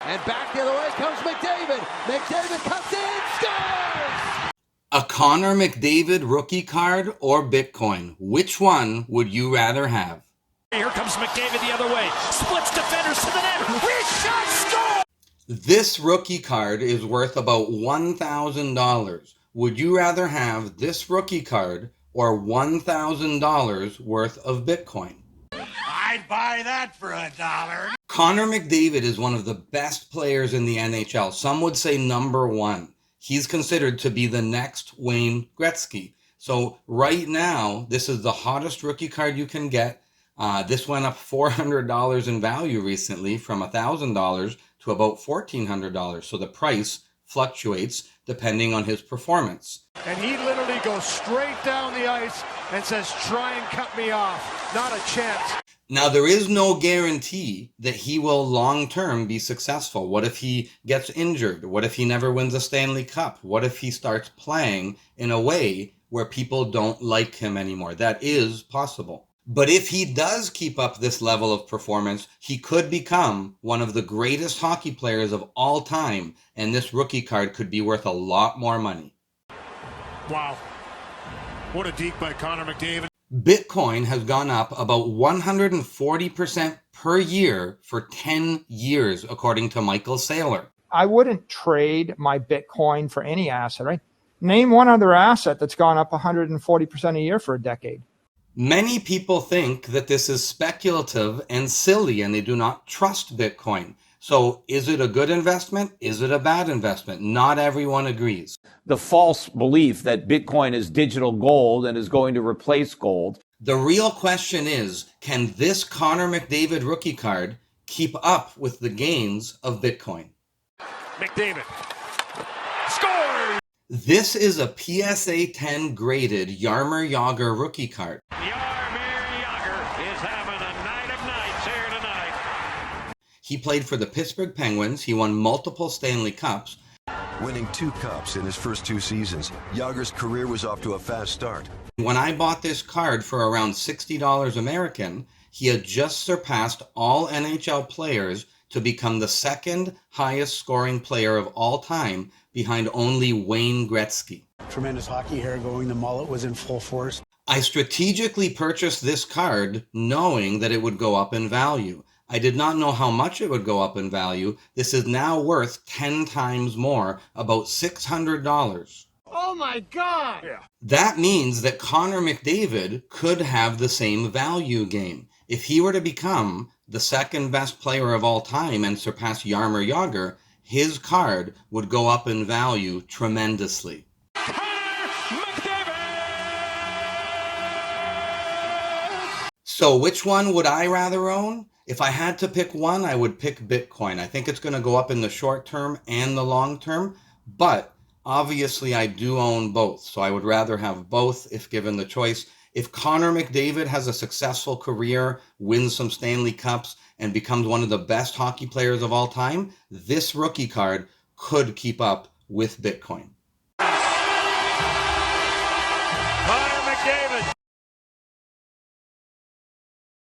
And back the other way comes McDavid. McDavid cuts in, scores! A Connor McDavid rookie card or Bitcoin? Which one would you rather have? Here comes McDavid the other way. Splits defenders to the net. Wrist shot, score! This rookie card is worth about $1,000. Would you rather have this rookie card or $1,000 worth of Bitcoin? I'd buy that for $1. Connor McDavid is one of the best players in the NHL. Some would say number one. He's considered to be the next Wayne Gretzky. So right now, this is the hottest rookie card you can get. This went up $400 in value recently from $1,000 to about $1,400. So the price fluctuates depending on his performance. And he literally goes straight down the ice and says, try and cut me off. Not a chance. Now, there is no guarantee that he will long-term be successful. What if he gets injured? What if he never wins a Stanley Cup? What if he starts playing in a way where people don't like him anymore? That is possible. But if he does keep up this level of performance, he could become one of the greatest hockey players of all time, and this rookie card could be worth a lot more money. Wow. What a deke by Connor McDavid. Bitcoin has gone up about 140% per year for 10 years, according to Michael Saylor. I wouldn't trade my Bitcoin for any asset, right? Name one other asset that's gone up 140% a year for a decade. Many people think that this is speculative and silly, and they do not trust Bitcoin. So is it a good investment? Is it a bad investment? Not everyone agrees. The false belief that Bitcoin is digital gold and is going to replace gold. The real question is, can this Connor McDavid rookie card keep up with the gains of Bitcoin? McDavid scores! This is a PSA 10 graded Jaromir Jagr rookie card. Jaromir Jagr is having a night of nights here tonight. He played for the Pittsburgh Penguins. He won multiple Stanley Cups. Winning 2 cups in his first 2 seasons, Jagr's career was off to a fast start. When I bought this card for around $60 American, he had just surpassed all NHL players to become the second highest scoring player of all time, behind only Wayne Gretzky. Tremendous hockey hair going, the mullet was in full force. I strategically purchased this card knowing that it would go up in value. I did not know how much it would go up in value. This is now worth 10 times more, about $600. Oh my God! Yeah. That means that Connor McDavid could have the same value game. If he were to become the second best player of all time and surpass Jaromir Jagr, his card would go up in value tremendously. So which one would I rather own? If I had to pick one, I would pick Bitcoin. I think it's going to go up in the short term and the long term, but obviously I do own both, so I would rather have both if given the choice. If Connor McDavid has a successful career, wins some Stanley Cups, and becomes one of the best hockey players of all time, this rookie card could keep up with Bitcoin.